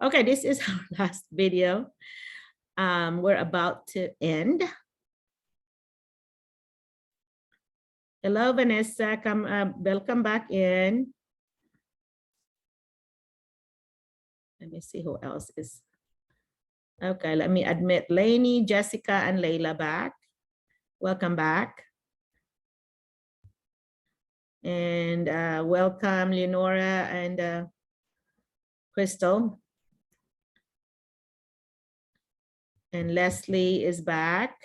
Okay, this is our last video. We're about to end. Hello, Vanessa. Welcome back in. Let me see who else is. Okay, let me admit Lainey, Jessica, and Layla back. Welcome back. And welcome Leonora and Crystal. And Leslie is back.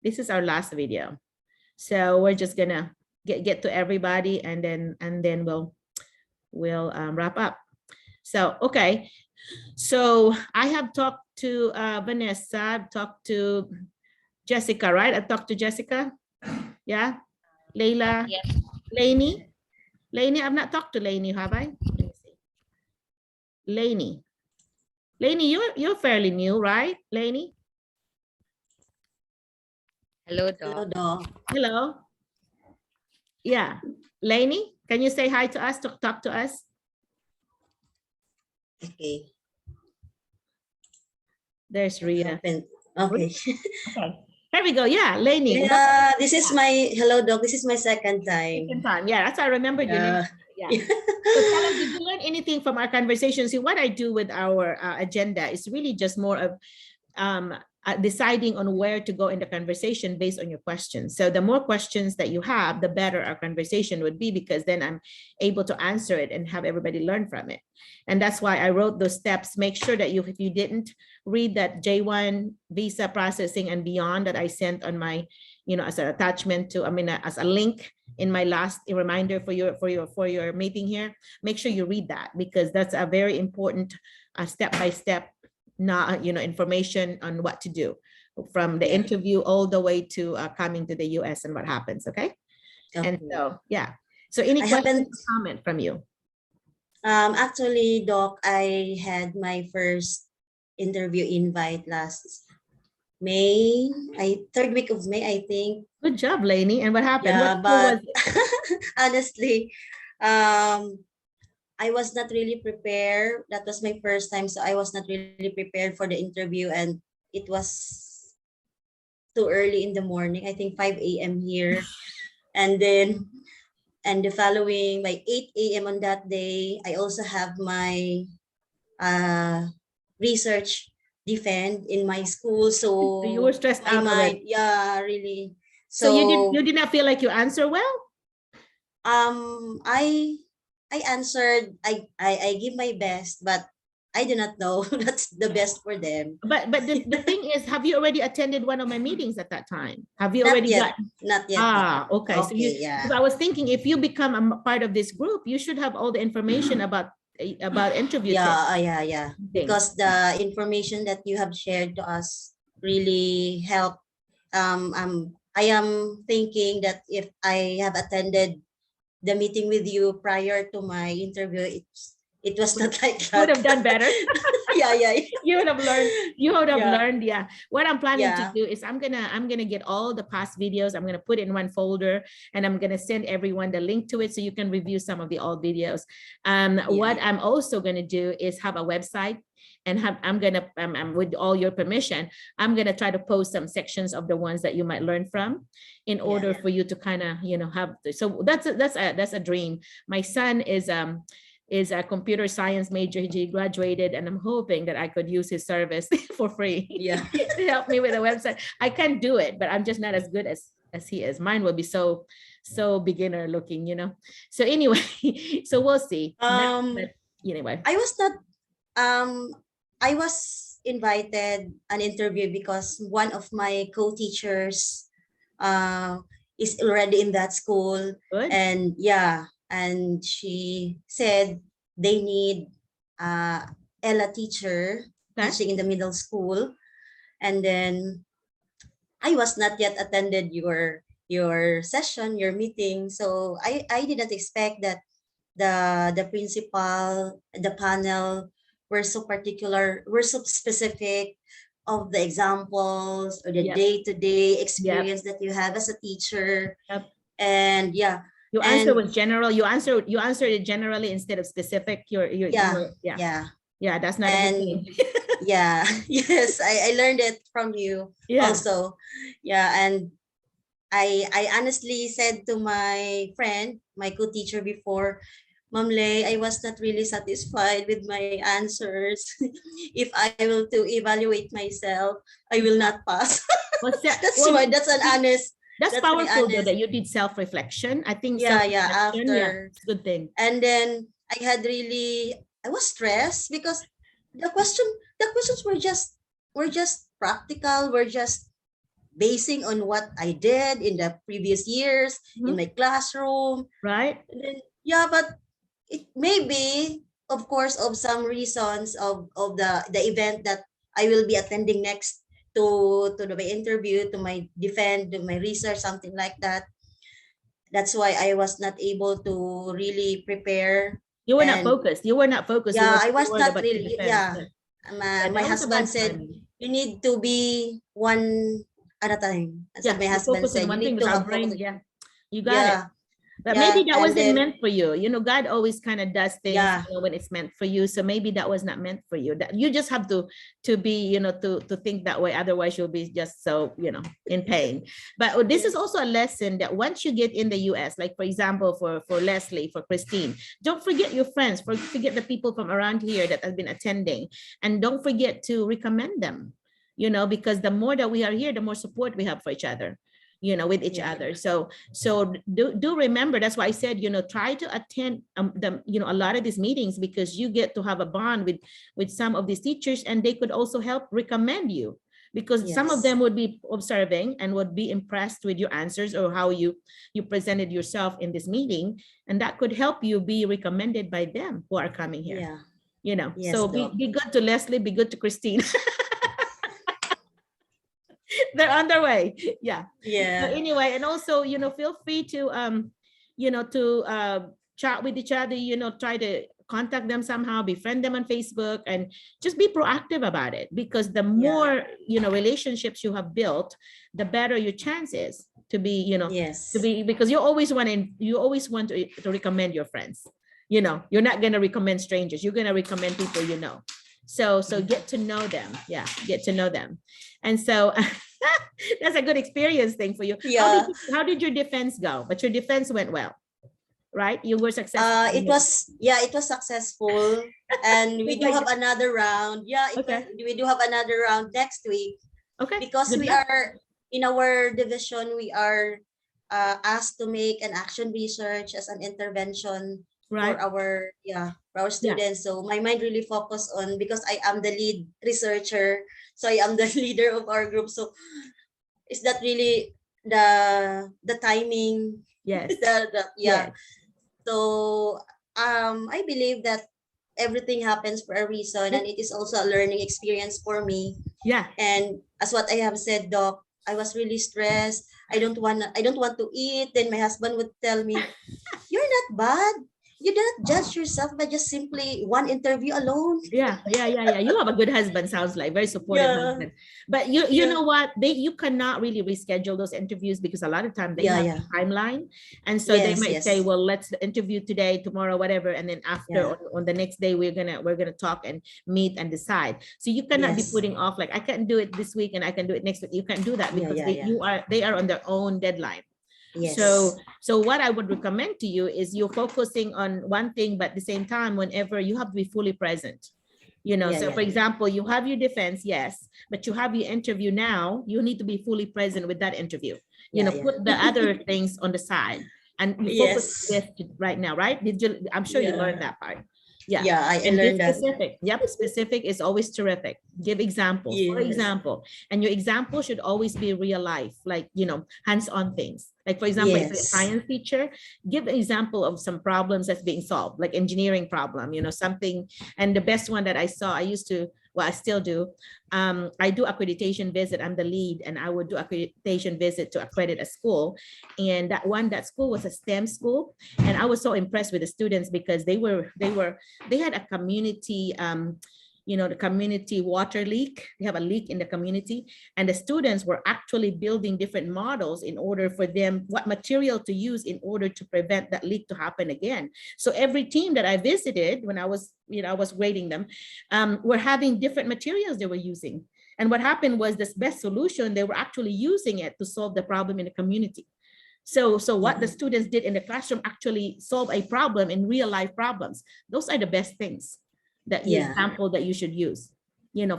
This is our last video. So we're just gonna get to everybody and then we'll wrap up. So, okay. So I have talked to Vanessa, I've talked to Jessica, right? I've talked to Jessica. Yeah. Layla. Yes. Lainey. Lainey, I've not talked to Lainey, have I? Let me see. Lainey. Lainey, you're fairly new, right? Lainey? Hello, Hello, Doc. Doc. Hello. Yeah. Lainey, can you say hi to us, to talk to us? Okay. There's Rhea. Okay. Okay. Here we go. Yeah, Lainey. Yeah, this is my hello, Doc. This is my second Second time. time. Yeah, that's how I remembered your name. Yeah. So tell us, did you learn anything from our conversation? See, what I do with our agenda is really just more of deciding on where to go in the conversation based on your questions. So the more questions that you have, the better our conversation would be, because then I'm able to answer it and have everybody learn from it. And that's why I wrote those steps. Make sure that if you didn't read that J1 visa processing and beyond that I sent on my, as an attachment to, as a link in my last reminder for your meeting here, make sure you read that, because that's a very important step-by-step information on what to do from the interview all the way to coming to the US and what happens. Okay. And so, yeah. So any questions or comment from you? Actually, Doc, I had my first interview invite last May, third week of May, I think. Good job, Lainey. And what happened? Yeah, what but was it? honestly, I was not really prepared. That was my first time, so I was not really prepared for the interview, and it was too early in the morning. I think 5 a.m. here, and the following by 8 a.m. on that day, I also have my research defend in my school. So you were stressed out already. Yeah, really. So you did not feel like you answered well? I answered, I give my best, but I do not know that's the best for them. But the thing is, have you already attended one of my meetings at that time? Have you Not already yet. got? Not yet. Okay. So yeah. I was thinking, if you become a part of this group, you should have all the information about interview. Yeah. Because the information that you have shared to us really helped. I am thinking that if I have attended the meeting with you prior to my interview, it was not like that. Would have done better. yeah. You would have learned. You would have learned. Yeah. What I'm planning to do is I'm gonna get all the past videos. I'm gonna put it in one folder, and I'm gonna send everyone the link to it so you can review some of the old videos. What I'm also gonna do is have a website, and I'm with all your permission, I'm gonna try to post some sections of the ones that you might learn from, in order for you to kind of have. So that's a dream. My son is a computer science major. He graduated, and I'm hoping that I could use his service for free. Yeah. To help me with a website. I can do it, but I'm just not as good as he is. Mine will be so beginner looking, So anyway, so we'll see. But anyway, I was invited an interview because one of my co-teachers is already in that school. Good. And she said they need Ella teacher teaching in the middle school. And then I was not yet attended your session, your meeting. So I didn't expect that the principal, the panel were so particular, were so specific of the examples or the day-to-day experience that you have as a teacher. And yeah. Your answer was general. You answered it generally instead of specific. Yeah. Yeah, that's not a good thing. Yeah, yes, I learned it from you also. Yeah, and I honestly said to my friend, my co-teacher before, Ma'am Lay, I was not really satisfied with my answers. If I will to evaluate myself, I will not pass. That's an honest. That's powerful though, that you did self-reflection. I think after, it's a good thing. And then I was stressed because the questions were just practical, were just basing on what I did in the previous years in my classroom. Right. And then, but it may be, of course, of some reasons of the event that I will be attending next to my interview, to my to my research, something like that. That's why I was not able to really prepare. You were not focused. You were not focused. Yeah, I was not really. My husband said, you need to be one at a time. So my husband said, you need to have focus. Yeah, you got it. But maybe that wasn't meant for you. You know, God always kind of does things when it's meant for you. So maybe that was not meant for you. That you just have to be, to think that way. Otherwise, you'll be just so, in pain. But this is also a lesson that once you get in the US, like for example, for Leslie, for Christine, don't forget your friends, forget the people from around here that have been attending, and don't forget to recommend them. Because the more that we are here, the more support we have for each other. With each other. So do remember, that's why I said, try to attend a lot of these meetings, because you get to have a bond with some of these teachers, and they could also help recommend you, because some of them would be observing and would be impressed with your answers or how you presented yourself in this meeting, and that could help you be recommended by them who are coming here. So be good to Leslie, be good to Christine. They're on their way. Yeah. So anyway, and also, feel free to chat with each other, try to contact them somehow, befriend them on Facebook, and just be proactive about it, because the more relationships you have built, the better your chances to be, to be, because you always want to recommend your friends. You're not going to recommend strangers. You're going to recommend people So get to know them. Yeah, get to know them. And so that's a good experience thing for you. Yeah. How did your defense go? But your defense went well, right? You were successful. It was successful. And we do have another round. We do have another round next week. Okay. Because we are, in our division, we are asked to make an action research as an intervention for our students. So my mind really focused on, because I am the lead researcher, so I am the leader of our group. So is that really the timing? Yes. Yes. So I believe that everything happens for a reason, and it is also a learning experience for me. Yeah. And as what I have said, Doc, I was really stressed. I don't want to eat. Then my husband would tell me, "You're not bad. You do not judge yourself by just simply one interview alone." Yeah. You have a good husband, sounds like, very supportive husband. But you know what? You cannot really reschedule those interviews, because a lot of times they have a timeline. And so they might say, well, let's interview today, tomorrow, whatever. And then after on the next day, we're gonna talk and meet and decide. So you cannot be putting off, like, I can't do it this week and I can do it next week. You can't do that, because they are on their own deadline. Yes. So what I would recommend to you is you're focusing on one thing, but at the same time, whenever you have to be fully present, for example, you have your defense, yes, but you have your interview now, you need to be fully present with that interview. Put the other things on the side and focus on this right now, right? I'm sure you learned that part. I learned that. Specific. Yep, specific is always terrific. Give examples, for example, and your example should always be real life, like, hands-on things. Like, for example, if you're a science teacher, give an example of some problems that's being solved, like engineering problem, something. And the best one that I saw, I still do. I do accreditation visit. I'm the lead, and I would do accreditation visit to accredit a school. And that school was a STEM school. And I was so impressed with the students, because they had a community the community water leak. We have a leak in the community, and the students were actually building different models in order for them, what material to use in order to prevent that leak to happen again. So every team that I visited when I was, I was grading them, were having different materials they were using. And what happened was this best solution, they were actually using it to solve the problem in the community. So what the students did in the classroom actually solve a problem in real life problems. Those are the best things that you example that you should use.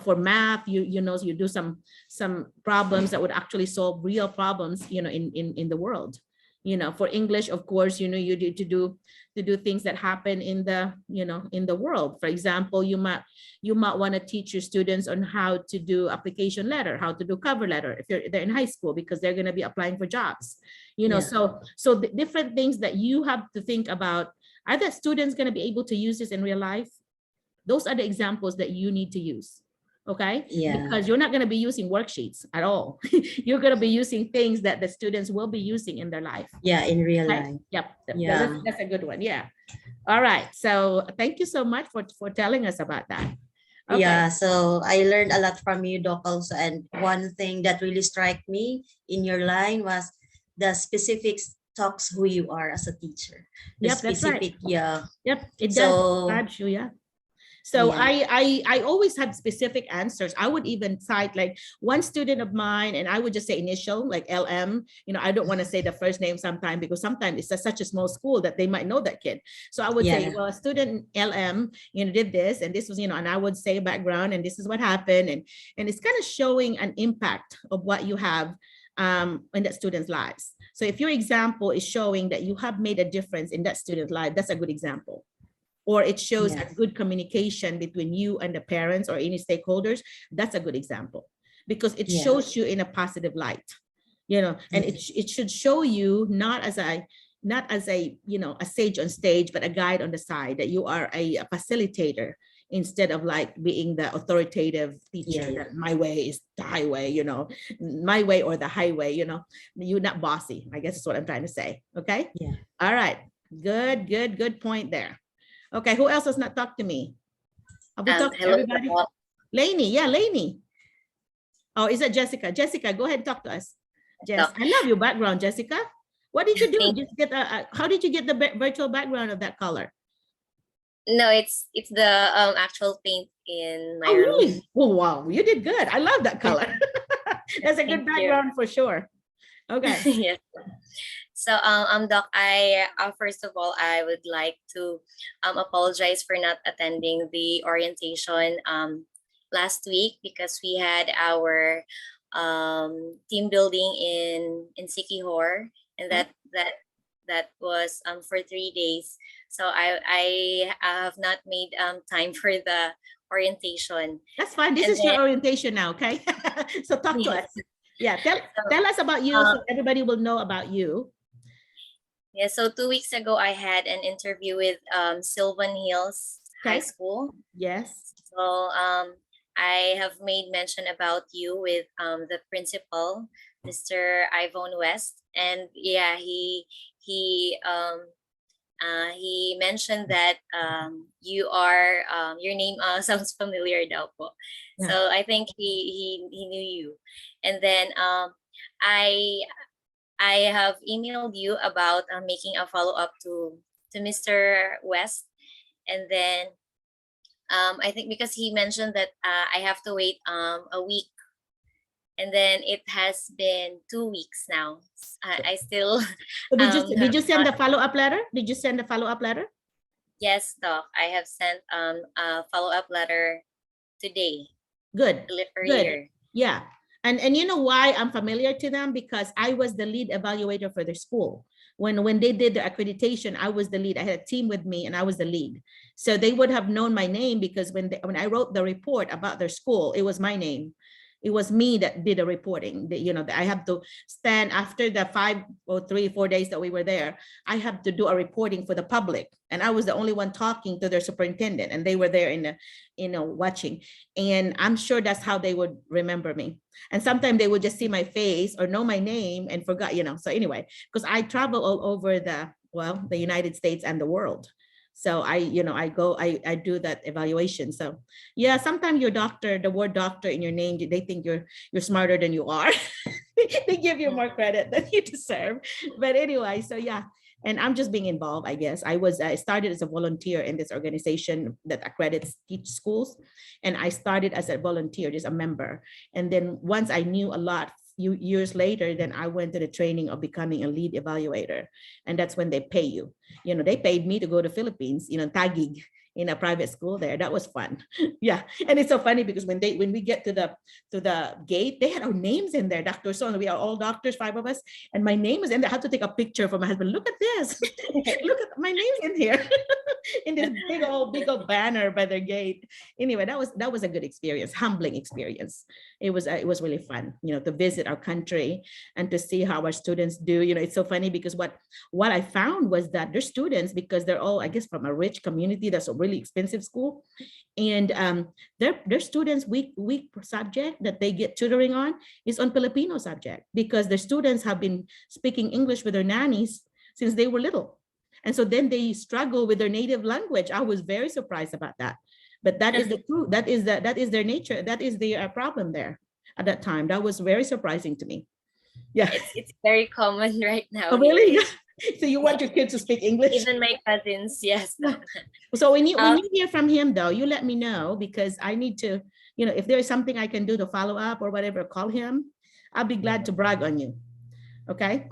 For math, you do some problems that would actually solve real problems, in the world. For English, of course, you need to do things that happen in the, in the world. For example, you might want to teach your students on how to do application letter, how to do cover letter if they're in high school, because they're going to be applying for jobs. So the different things that you have to think about, are the students going to be able to use this in real life? Those are the examples that you need to use. Okay. Because you're not going to be using worksheets at all. You're going to be using things that the students will be using in their life. In real life. Yep. That's a good one. Yeah. All right. So thank you so much for telling us about that. Okay. Yeah, so I learned a lot from you, Doc, also. And one thing that really struck me in your line was the specifics talks who you are as a teacher. Yep, that's right. Yeah. Yep, it does describe you, yeah. So I always had specific answers. I would even cite like one student of mine, and I would just say initial, like LM. I don't want to say the first name sometimes, because sometimes it's such a small school that they might know that kid. So I would say, well, student LM, did this, and this was, and I would say background, and this is what happened. And it's kind of showing an impact of what you have in that student's lives. So if your example is showing that you have made a difference in that student's life, that's a good example. Or it shows a good communication between you and the parents or any stakeholders, that's a good example, because it shows you in a positive light, and it should show you not as a a sage on stage, but a guide on the side, that you are a facilitator instead of like being the authoritative teacher. That my way is the highway, my way or the highway, you're not bossy, I guess is what I'm trying to say. Okay. All right. Good point there. Okay, who else has not talked to me? Have we talked to everybody? Lainey, Lainey. Oh, is that Jessica? Jessica, go ahead and talk to us. Jess, I love your background, Jessica. What did you do? Just get how did you get the virtual background of that color? No, it's the actual paint in my room. Really? Oh, wow, you did good. I love that color. That's a good background for sure. Okay. Yes. So, Doc, first of all, I would like to apologize for not attending the orientation last week, because we had our team building in Sikihor, and that was for 3 days. So I have not made time for the orientation. That's fine. This is your orientation now, okay? So talk to us. Yeah, tell us about you, so everybody will know about you. Yeah, so 2 weeks ago, I had an interview with Sylvan Hills High School. Yes. So I have made mention about you with the principal, Mr. Ivon West, and yeah, he mentioned that you are your name sounds familiar daw po. Yeah. So I think he knew you, and then I have emailed you about making a follow-up to Mr. West, and then I think because he mentioned that I have to wait a week, and then it has been 2 weeks now. I still. Did you send the follow-up letter? Did you send the follow-up letter? Yes, Doc. I have sent a follow-up letter today. Good. Good. Yeah. And you know why I'm familiar to them? Because I was the lead evaluator for their school. When they did the accreditation, I was the lead. I had a team with me and I was the lead. So they would have known my name, because when I wrote the report about their school, it was my name. It was me that did the reporting. I have to stand after the 5 or 3 or 4 days that we were there. I have to do a reporting for the public, and I was the only one talking to their superintendent, and they were there watching. And I'm sure that's how they would remember me. And sometimes they would just see my face or know my name and forgot. So anyway, because I travel all over the United States and the world. So I do that evaluation. So yeah, sometimes your doctor, the word doctor in your name, they think you're smarter than you are. They give you more credit than you deserve. But anyway, so yeah. And I'm just being involved, I guess. I started as a volunteer in this organization that accredits teach schools. And I started as a volunteer, just a member. And then once I knew a lot, few years later, then I went to the training of becoming a lead evaluator. And that's when they pay you. They paid me to go to Philippines, Taguig, in a private school there. That was fun. Yeah. And it's so funny because when we get to the gate, they had our names in there. Dr. So we are all doctors, 5 of us. And my name is in there. I had to take a picture for my husband. Look at this. Look at my name's in here. In this big old banner by the gate. Anyway, that was a good experience, humbling experience. It was really fun, to visit our country and to see how our students do. It's so funny because what I found was that their students, because they're all, I guess, from a rich community, that's a really expensive school, and their students week subject that they get tutoring on is on Filipino subject, because their students have been speaking English with their nannies since they were little. And so then they struggle with their native language. I was very surprised about that. But that is the truth. That is their nature. That is the problem there at that time. That was very surprising to me. Yeah. It's very common right now. Oh, really? So you want your kids to speak English? Even my cousins, yes. So when you hear from him, though, you let me know, because I need to, if there is something I can do to follow up or whatever, call him. I'll be glad to brag on you. Okay.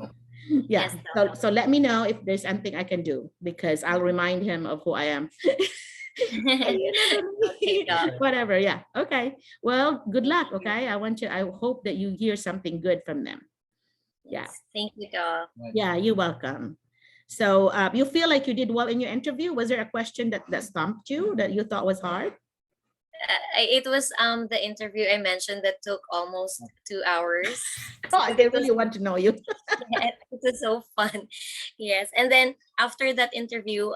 Yeah. Yes, so let me know if there's something I can do, because I'll remind him of who I am. Okay, whatever. Yeah. Okay. Well, good luck. Okay. I hope that you hear something good from them. Yeah. Thank you, Doc. Yeah, you're welcome. So you feel like you did well in your interview? Was there a question that stumped you, that you thought was hard? It was the interview I mentioned that took almost 2 hours. Oh, they really want to know you. Yeah, it was so fun. Yes. And then after that interview,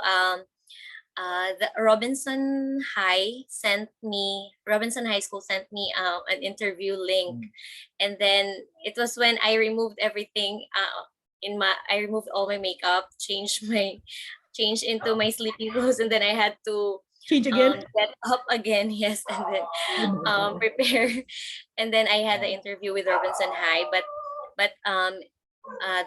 the Robinson High School sent me an interview link. And then it was when I removed everything I removed all my makeup, changed into my sleeping clothes, and then I had to change again, get up again. Yes. And then prepare. And then I had the interview with Robinson High, but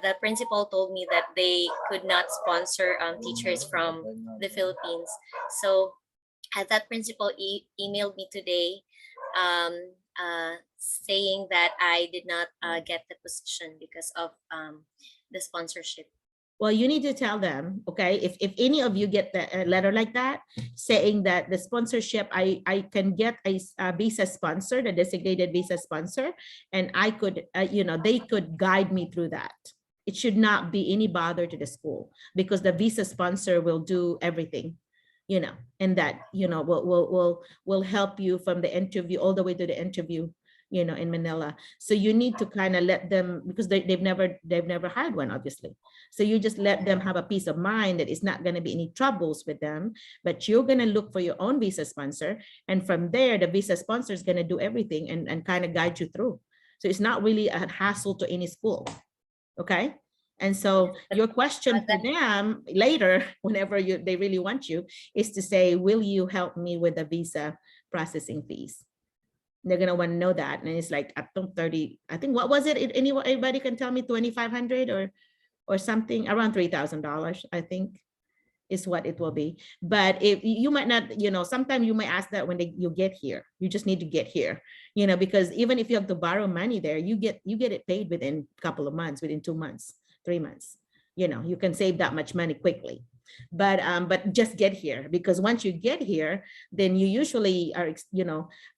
the principal told me that they could not sponsor teachers from the Philippines. So that principal emailed me today saying that I did not get the position because of the sponsorship. Well, you need to tell them, okay, if any of you get a letter like that saying that the sponsorship, I can get a visa sponsor, the designated visa sponsor, and I could, they could guide me through that. It should not be any bother to the school, because the visa sponsor will do everything, and that, will help you from the interview all the way to the interview, in Manila. So you need to kind of let them, because they've never hired one, obviously. So you just let them have a peace of mind that it's not going to be any troubles with them, but you're going to look for your own visa sponsor. And from there, the visa sponsor is going to do everything and kind of guide you through. So it's not really a hassle to any school. Okay. And so your question for them later, whenever they really want you, is to say, will you help me with the visa processing fees? They're going to want to know that. And it's like up to 30, I think, what was it? Anybody can tell me, 2,500 or something, around $3,000, I think is what it will be. But if you might not, sometimes you might ask that when you get here. You just need to get here, because even if you have to borrow money there, you get it paid within a couple of months, within 2 months, 3 months. You can save that much money quickly. But just get here, because once you get here, then you usually are,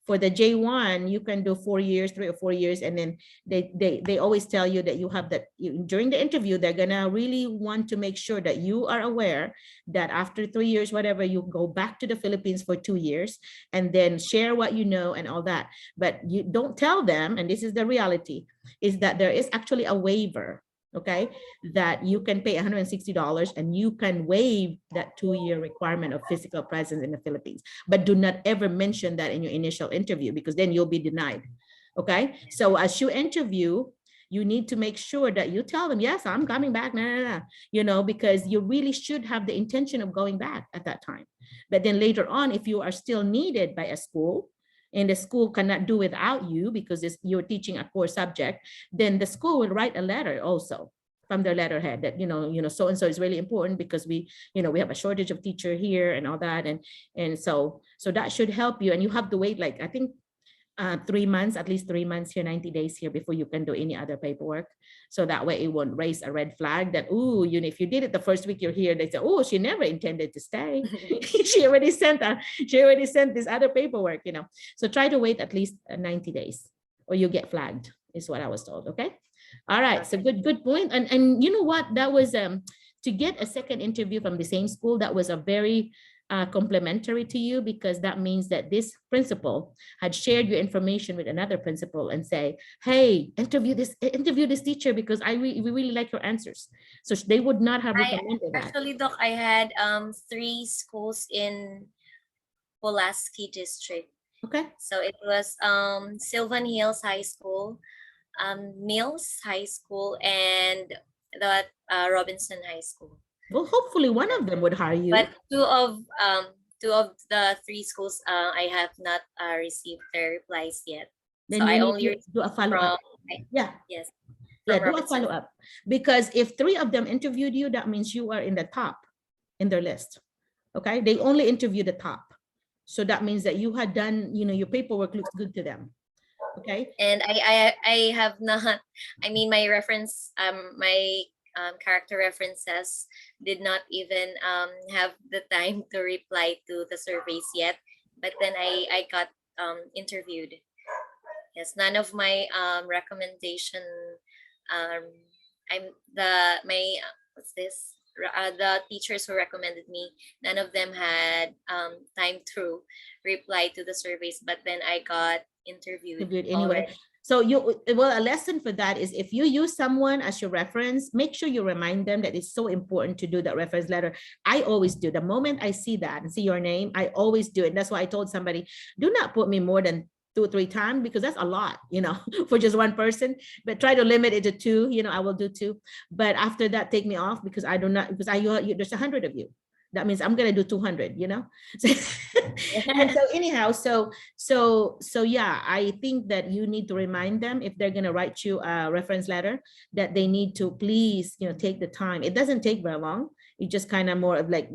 for the J1, you can do 4 years, 3 or 4 years. And then they always tell you that you have that during the interview, they're gonna really want to make sure that you are aware that after 3 years, whatever, you go back to the Philippines for 2 years and then share what you know and all that. But you don't tell them, and this is the reality, is that there is actually a waiver, okay, that you can pay $160 and you can waive that 2-year requirement of physical presence in the Philippines. But do not ever mention that in your initial interview, because then you'll be denied. Okay, so as you interview, You need to make sure that you tell them, yes, I'm coming back, because you really should have the intention of going back at that time. But then later on, if you are still needed by a school and the school cannot do without you because you're teaching a core subject, then the school will write a letter also from their letterhead that, so and so is really important because we have a shortage of teacher here and all that. And so that should help you. And you have to wait, like, I think 3 months, at least 3 months here, 90 days here before you can do any other paperwork. So that way it won't raise a red flag that, if you did it the first week you're here, they say, she never intended to stay. she already sent this other paperwork, So try to wait at least 90 days or you get flagged, is what I was told. Okay. All right. So good point. And you know what? That was to get a second interview from the same school. That was a very complimentary to you, because that means that this principal had shared your information with another principal and say, hey, interview this teacher because we really like your answers. So they would not have recommended that. Actually, Doc, I had 3 schools in Pulaski district. Okay. So it was Sylvan Hills High School, Mills High School, and the Robinson High School. Well, hopefully one of them would hire you. But two of the 3 schools, I have not received their replies yet. Then so you I need only to do a follow-up. Yeah. Yes. Yeah, do a follow-up. Because if 3 of them interviewed you, that means you are in the top in their list. Okay. They only interview the top. So that means that you had done, your paperwork looks good to them. Okay. And I have not, my reference, my character references did not even have the time to reply to the surveys yet. But then I got interviewed. Yes, none of my recommendation, the teachers who recommended me, none of them had time to reply to the surveys, but then I got interviewed anyway. Already. So a lesson for that is, if you use someone as your reference, make sure you remind them that it's so important to do that reference letter. I always do. The moment I see that and see your name, I always do it. That's why I told somebody, do not put me more than 2 or 3 times, because that's a lot, for just one person. But try to limit it to 2. I will do 2. But after that, take me off, because there's 100 of you. That means I'm gonna do 200, And so anyhow, so yeah, I think that you need to remind them, if they're gonna write you a reference letter, that they need to please, take the time. It doesn't take very long. You just kind of more of like,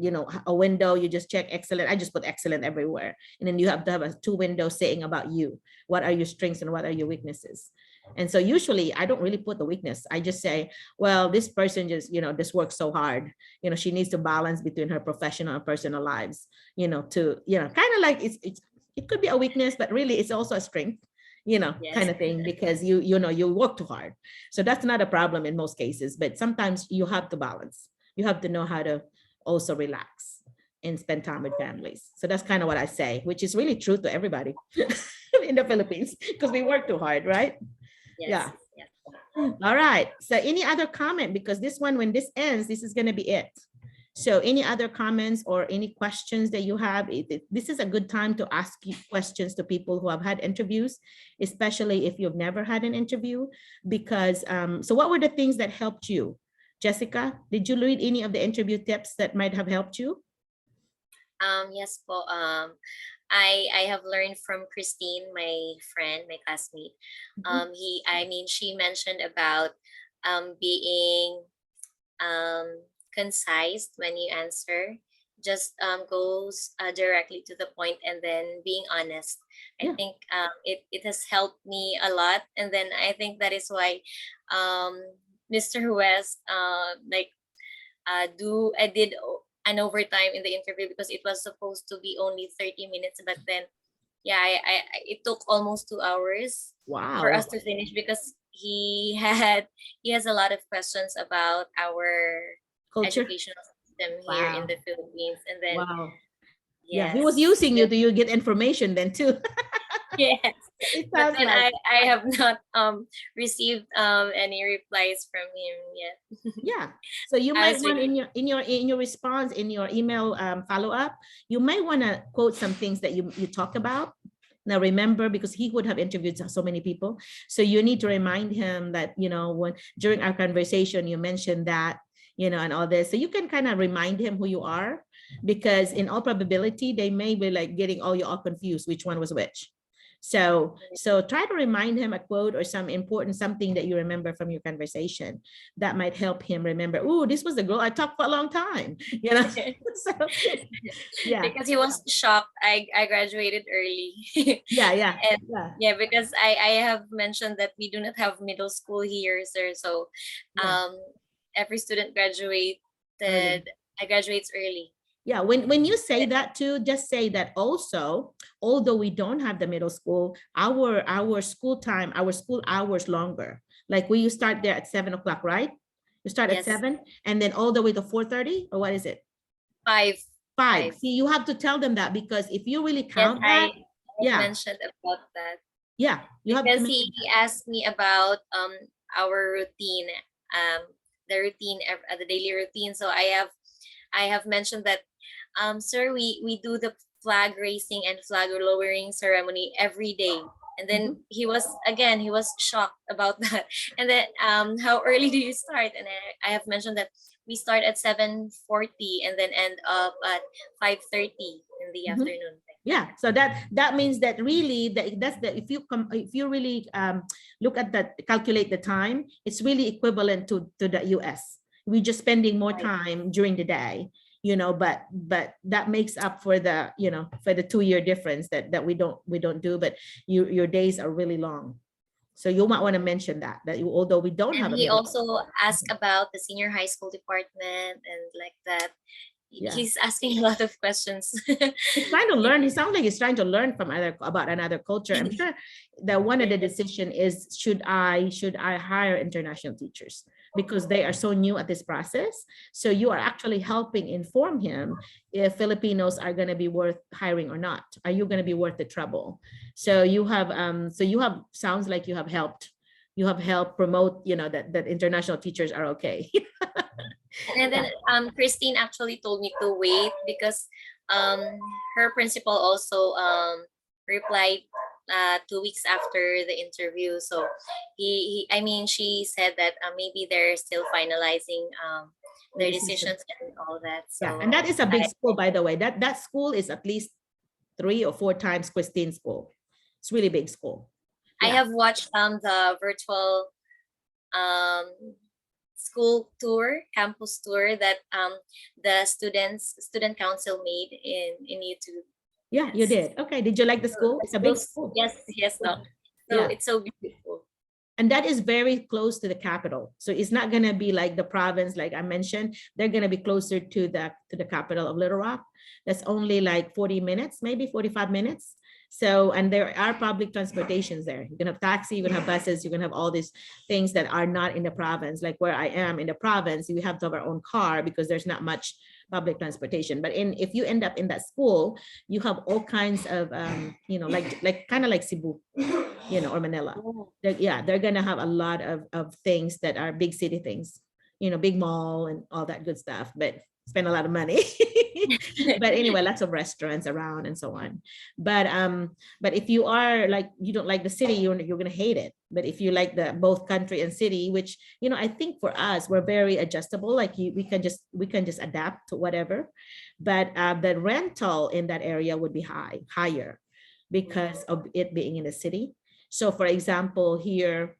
a window, you just check excellent. I just put excellent everywhere. And then you have to have 2 windows saying about you. What are your strengths and what are your weaknesses? And so usually I don't really put the weakness. I just say, well, this person just, this works so hard. She needs to balance between her professional and personal lives, kind of like it could be a weakness, but really it's also a strength, yes, kind of thing, because you work too hard. So that's not a problem in most cases, but sometimes you have to balance. You have to know how to also relax and spend time with families. So that's kind of what I say, which is really true to everybody in the Philippines, because we work too hard, right? Yes. Yeah. Yes. All right. So any other comment? Because this one, when this ends, this is going to be it. So any other comments or any questions that you have? This is a good time to ask you questions to people who have had interviews, especially if you've never had an interview. Because, so what were the things that helped you? Jessica, did you read any of the interview tips that might have helped you? Yes, po. I have learned from Christine, my friend, my classmate. She mentioned about being concise when you answer. Just goes directly to the point, and then being honest. I think it has helped me a lot, and then I think that is why Mr. West I did an overtime in the interview, because it was supposed to be only 30 minutes, but then it took almost 2 hours for us to finish, because he has a lot of questions about our culture, educational system here in the Philippines. And then he was using you. Do you get information then too? Yes, but then I have not received any replies from him yet. Yeah, so you might want in your response, in your email follow-up, you might want to quote some things that you talk about, Now remember, because he would have interviewed so many people, so you need to remind him that, you know, when during our conversation you mentioned that, you know, and all this. So you can kind of remind him who you are, because in all probability they may be like getting all you all confused which one was which. So try to remind him a quote or some important something that you remember from your conversation that might help him remember, oh, this was the girl I talked for a long time, you know. So yeah, because he was shocked I graduated early. yeah. And yeah, because I have mentioned that we do not have middle school here, sir. So every student graduated Early. I graduates early. Yeah, when you say that too, just say that also, although we don't have the middle school, our school time, our school hours longer. Like we start there at 7 o'clock, right? You start at 7 and then all the way to 4:30, or what is it? 5. See, you have to tell them that, because if you really count I that, mentioned about that. Yeah, you because have to he asked me about our routine, the routine, the daily routine. So I have mentioned that, sir, we do the flag raising and flag lowering ceremony every day. And then he was shocked about that. And then how early do you start? And I have mentioned that we start at 7:40 and then end up at 5:30 in the afternoon. Yeah, so that means that really that's the if you really look at that, calculate the time, it's really equivalent to the US. We're just spending more time during the day, you know, but that makes up for the, you know, for the 2-year difference that we don't do, but your days are really long. So you might want to mention that although we don't have. He also asked about the senior high school department and like that. Yeah. He's asking a lot of questions. He's trying to learn. He sounds like he's trying to learn from about another culture. I'm sure that one of the decision is, should I hire international teachers, because they are so new at this process. So you are actually helping inform him if Filipinos are going to be worth hiring or not. Are you going to be worth the trouble? So you have sounds like you have helped promote, you know, that international teachers are okay. And then Christine actually told me to wait because her principal also replied 2 weeks after the interview. So she said that maybe they're still finalizing their decisions and all that. So yeah, and that is a big school, by the way. That school is at least 3 or 4 times Christine's school. It's really big school. Yeah. I have watched the virtual school tour, campus tour that the student council made in YouTube. Yeah, you did. Okay, did you like the school? It's a big school. Yes, no. So it's so beautiful. And that is very close to the capital. So it's not going to be like the province, like I mentioned. They're going to be closer to the capital of Little Rock. That's only like 40 minutes, maybe 45 minutes. So, and there are public transportations there. You can have taxi, you can have buses, you can have all these things that are not in the province. Like where I am in the province, we have to have our own car because there's not much public transportation. But if you end up in that school, you have all kinds of, you know, like kind of like Cebu, you know, or Manila. They're gonna have a lot of things that are big city things, you know, big mall and all that good stuff, but spend a lot of money. But anyway, lots of restaurants around and so on. But if you are like, you don't like the city, you're gonna hate it. But if you like the both country and city, which, you know, I think for us, we're very adjustable. Like we can just adapt to whatever. But the rental in that area would be higher because of it being in the city. So for example, here,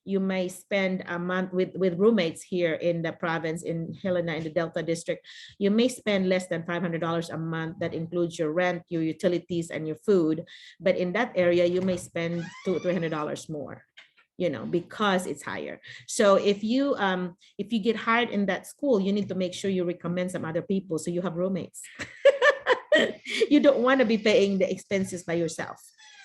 you may spend a month with roommates here in the province, in Helena, in the Delta district. You may spend less than $500 a month. That includes your rent, your utilities, and your food. But in that area, you may spend $200-300 more, you know, because it's higher. So if you get hired in that school, you need to make sure you recommend some other people so you have roommates. You don't want to be paying the expenses by yourself.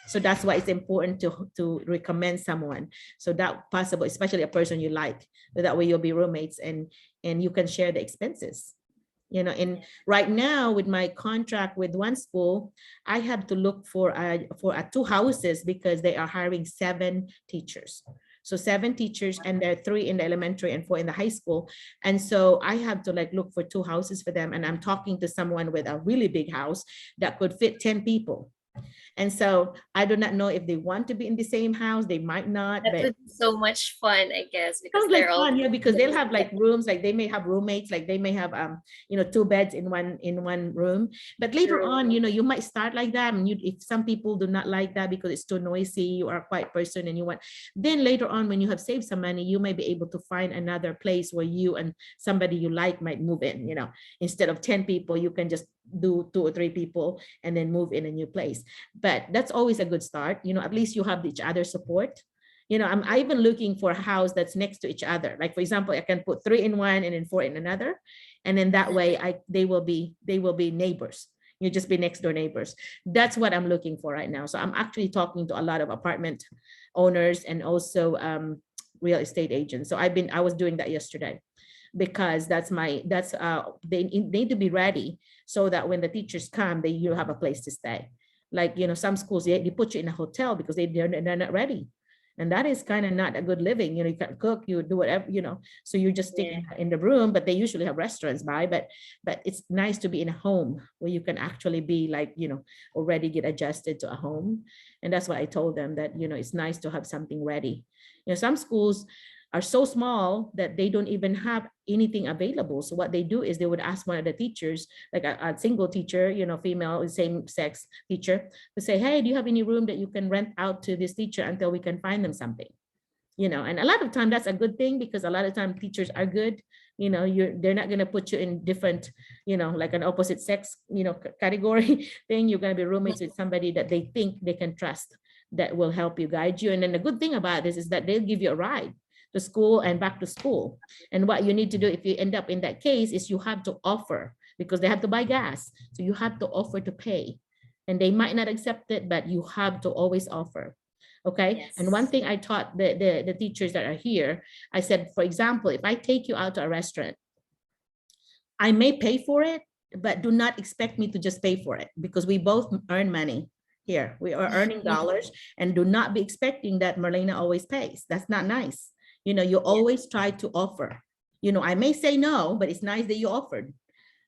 So that's why it's important to recommend someone. So that possible, especially a person you like, that way you'll be roommates and you can share the expenses. You know, and right now with my contract with one school, I have to look for 2 houses because they are hiring 7 teachers. So 7 teachers, and there are 3 in the elementary and 4 in the high school. And so I have to like look for 2 houses for them. And I'm talking to someone with a really big house that could fit 10 people. And so I do not know if they want to be in the same house. They might not, That but would be so much fun, I guess, because sounds like they're all fun, yeah, because they'll have like rooms, like they may have roommates, like they may have two beds in one room. But later true. on, you might start like that. And if some people do not like that because it's too noisy, you are a quiet person and you want, then later on when you have saved some money, you might be able to find another place where you and somebody you like might move in, instead of 10 people, you can just do 2 or 3 people and then move in a new place. But that's always a good start. At least you have each other support. I'm even looking for a house that's next to each other. Like, for example, I can put 3 in one and then 4 in another. And then that way they will be neighbors. You just be next door neighbors. That's what I'm looking for right now. So I'm actually talking to a lot of apartment owners and also real estate agents. So I was doing that yesterday, because they need to be ready so that when the teachers come, you have a place to stay. Like, some schools, they put you in a hotel because they're not ready. And that is kind of not a good living. You can cook, you do whatever, so you're just sitting in the room, but they usually have restaurants by, but it's nice to be in a home where you can actually be like, already get adjusted to a home. And that's what I told them, that, it's nice to have something ready. Some schools are so small that they don't even have anything available. So what they do is they would ask one of the teachers, like a single teacher, female, same sex teacher, to say, hey, do you have any room that you can rent out to this teacher until we can find them something? And a lot of time that's a good thing, because a lot of time teachers are good. They're not going to put you in different, like an opposite sex, category thing. You're going to be roommates with somebody that they think they can trust, that will help you, guide you. And then the good thing about this is that they'll give you a ride to school and back to school. And what you need to do if you end up in that case is you have to offer, because they have to buy gas. So you have to offer to pay. And they might not accept it, but you have to always offer. Okay. Yes. And one thing I taught the teachers that are here, I said, for example, if I take you out to a restaurant, I may pay for it, but do not expect me to just pay for it, because we both earn money here. We are earning dollars, and do not be expecting that Merlina always pays. That's not nice. You always try to offer. I may say no, but it's nice that you offered.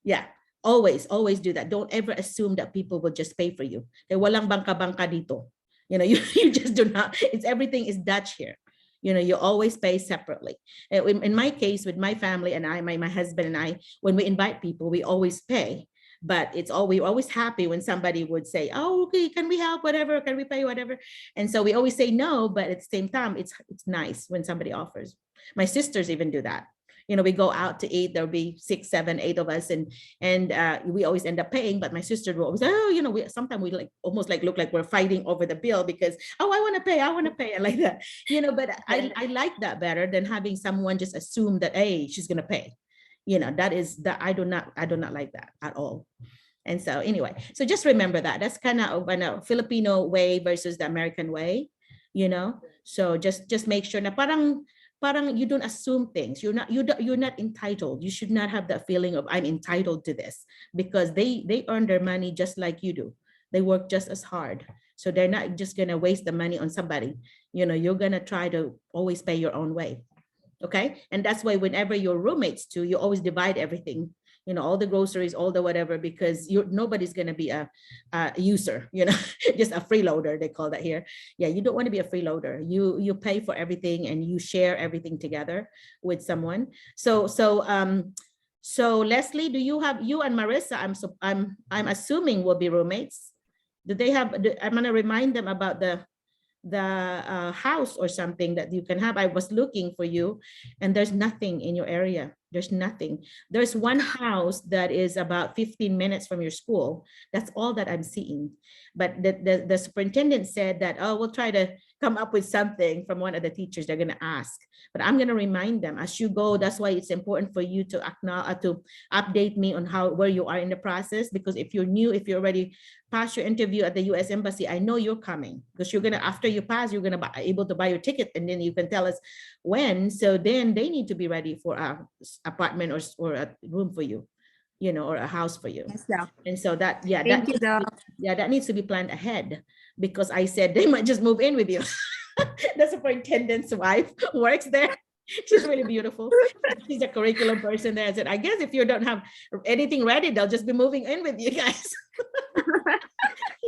Yeah, always do that. Don't ever assume that people will just pay for you. Walang bangka-bangka dito. You just do not. Everything is Dutch here. You always pay separately. In my case, with my family and my husband and I, when we invite people, we always pay. But we're always happy when somebody would say, oh, okay, can we help, whatever, can we pay, whatever. And so we always say no, but at the same time, it's nice when somebody offers. My sisters even do that. We go out to eat, there'll be 6, 7, 8 of us, and we always end up paying. But my sister will always say, oh, sometimes we almost look like we're fighting over the bill, because, oh, I want to pay, and like that, but I like that better than having someone just assume that, hey, she's gonna pay. I do not like that at all. And so anyway, so just remember that's kind of a Filipino way versus the American way, so just make sure na parang you don't assume things. You're not entitled. You should not have that feeling of I'm entitled to this, because they earn their money just like you do. They work just as hard. So they're not just gonna waste the money on somebody. You're gonna try to always pay your own way. Okay. And that's why whenever you're roommates too, you always divide everything, all the groceries, all the whatever, because nobody's going to be a user, just a freeloader, they call that here. Yeah. You don't want to be a freeloader. You pay for everything and you share everything together with someone. So Leslie, you and Marissa, I'm assuming will be roommates. Do they have, I'm going to remind them about the house or something that you can have. I was looking for you and there's nothing in your area. There's nothing. There's one house that is about 15 minutes from your school. That's all that I'm seeing. But the superintendent said that, oh, we'll try to come up with something from one of the teachers. They're going to ask. But I'm going to remind them as you go. That's why it's important for you to acknowledge, to update me on where you are in the process. Because if you're new, if you already passed your interview at the U.S. Embassy, I know you're coming, because you're going to, after you pass, you're going to be able to buy your ticket, and then you can tell us when. So then they need to be ready for a apartment or a room for you, or a house for you. Yes, Doc. And so that, yeah, Thank you, Doc. that needs to be planned ahead, because I said they might just move in with you. The superintendent's wife works there. She's really beautiful. She's a curriculum person there. I said, I guess if you don't have anything ready, they'll just be moving in with you guys.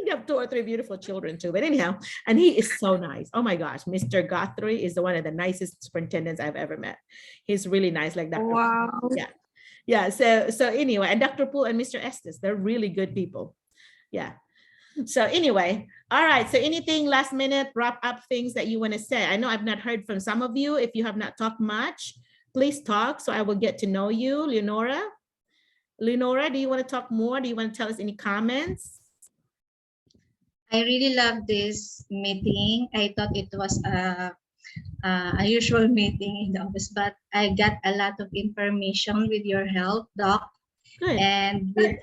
think they have 2 or 3 beautiful children too. But anyhow, and he is so nice. Oh my gosh, Mr. Guthrie is one of the nicest superintendents I've ever met. He's really nice, like Dr. Wow. Yeah. Yeah. So anyway, and Dr. Poole and Mr. Estes, they're really good people. Yeah. So anyway, all right. So anything last minute wrap up things that you want to say? I know I've not heard from some of you. If you have not talked much, please talk so I will get to know you. Leonora, do you want to talk more? Do you want to tell us any comments? I really love this meeting. I thought it was a usual meeting in the office, but I got a lot of information with your help, Doc. Good. And with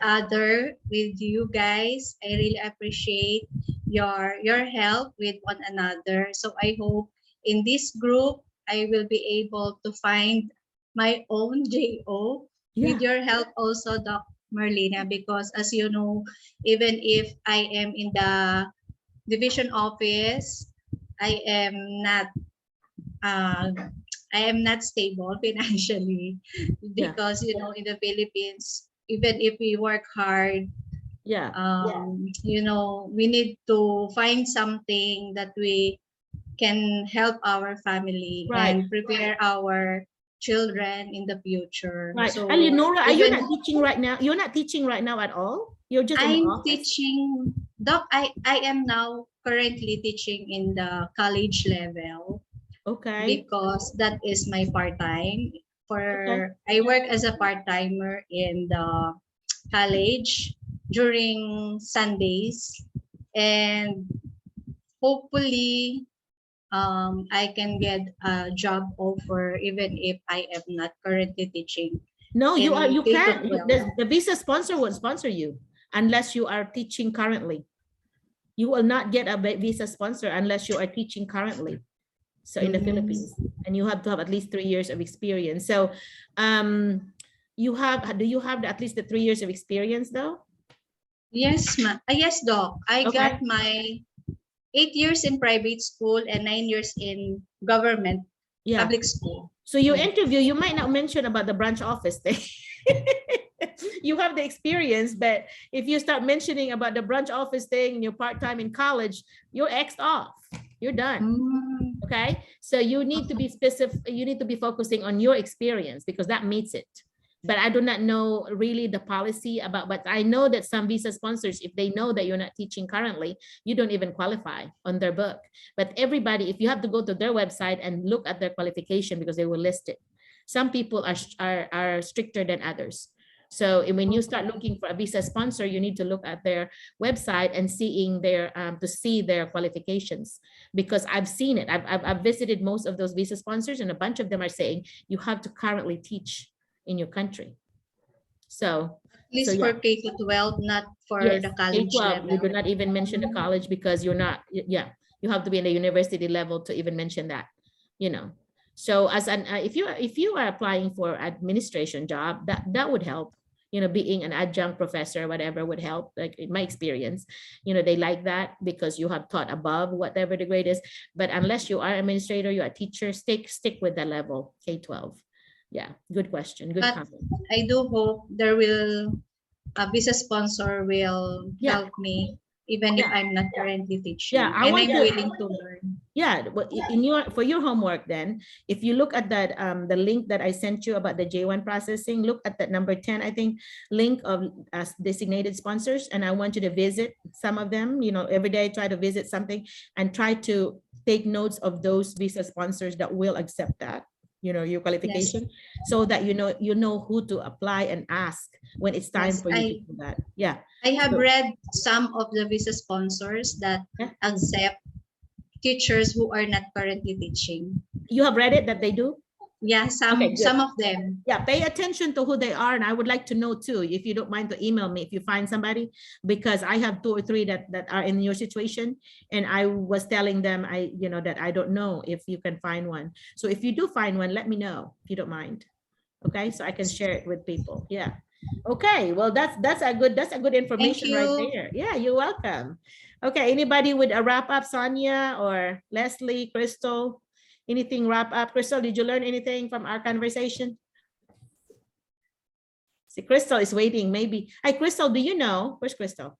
you guys. I really appreciate your help with one another. So I hope in this group I will be able to find my own JO with your help also, Doc Merlina, because as you know, even if I am in the division office, I am not stable financially because you know, in the Philippines, even if we work hard, you know, we need to find something that we can help our family and prepare our children in the future. Right. So, and Leonora, are you not teaching right now? You're not teaching right now at all? You're just in the office? teaching, Doc, I am now currently teaching in the college level. Okay. Because that is my part-time. I work as a part-timer in the college during Sundays, and hopefully I can get a job offer even if I am not currently teaching. No, you can't. The visa sponsor will sponsor you unless you are teaching currently. You will not get a visa sponsor unless you are teaching currently. So in the Philippines, and you have to have at least 3 years of experience. So do you have at least the 3 years of experience though? Yes, yes, Doc. I got my 8 years in private school and 9 years in government public school. So your interview, you might not mention about the branch office thing. You have the experience, but if you start mentioning about the branch office thing and you're part-time in college, you're X'd off. You're done. Okay. So you need to be specific. You need to be focusing on your experience because that meets it. But I do not know really the policy about, but I know that some visa sponsors, if they know that you're not teaching currently, you don't even qualify on their book. But everybody, if you have to go to their website and look at their qualification because they will list it. Some people are stricter than others. So when you start looking for a visa sponsor, you need to look at their website and seeing their to see their qualifications, because I've seen it. I've visited most of those visa sponsors, and a bunch of them are saying you have to currently teach in your country. So at least for K-12, not for the college level. You do not even mention the college because you're not. You have to be in the university level to even mention that. You know. So as an if you are applying for administration job, that would help. You know, being an adjunct professor, whatever would help. Like in my experience, you know, they like that because you have taught above whatever the grade is. But unless you are administrator, you are a teacher, stick with the level K-12. Yeah, good question. Good comment. I do hope there will a visa sponsor will help me even if I'm not currently teaching. Yeah, I'm willing to learn. Yeah, for your homework then, if you look at that the link that I sent you about the J1 processing, look at that number 10, I think, link of designated sponsors, and I want you to visit some of them. You know, every day try to visit something and try to take notes of those visa sponsors that will accept that, you know, your qualification, so that you know who to apply and ask when it's time for you to do that. Yeah, I have read some of the visa sponsors that accept teachers who are not currently teaching. You have read it that they do? Yeah, some of them. Yeah, pay attention to who they are, and I would like to know too, if you don't mind, to email me if you find somebody, because I have 2 or 3 that are in your situation, and I was telling them that I don't know if you can find one. So if you do find one, let me know if you don't mind. Okay, so I can share it with people. Yeah. Okay, well that's a good information right there. Yeah, you're welcome. Okay, anybody with a wrap up? Sonia or Leslie, Crystal? Anything wrap up? Crystal, did you learn anything from our conversation? See, Crystal is waiting, maybe. Hi, Crystal, do you know? Where's Crystal?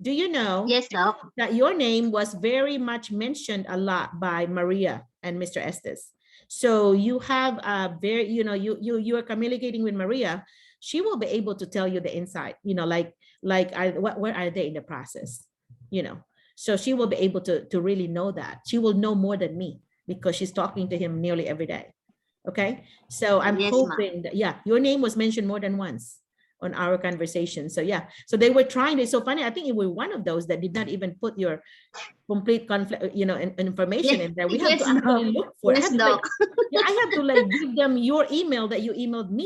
Do you know Yes, Doc. that your name was very much mentioned a lot by Maria and Mr. Estes? So you have a very, you know, you are communicating with Maria. She will be able to tell you the insight, you know, like where are they in the process, you know? So she will be able to really know that. She will know more than me because she's talking to him nearly every day. Okay, so I'm Yes, hoping that, yeah, your name was mentioned more than once on our conversation. So yeah, so they were trying to, so funny, I think you were one of those that did not even put your complete conflict, you know, information in there. We have to Yes, Doc. actually look for it. Yes, Doc. I have to like give them your email that you emailed me.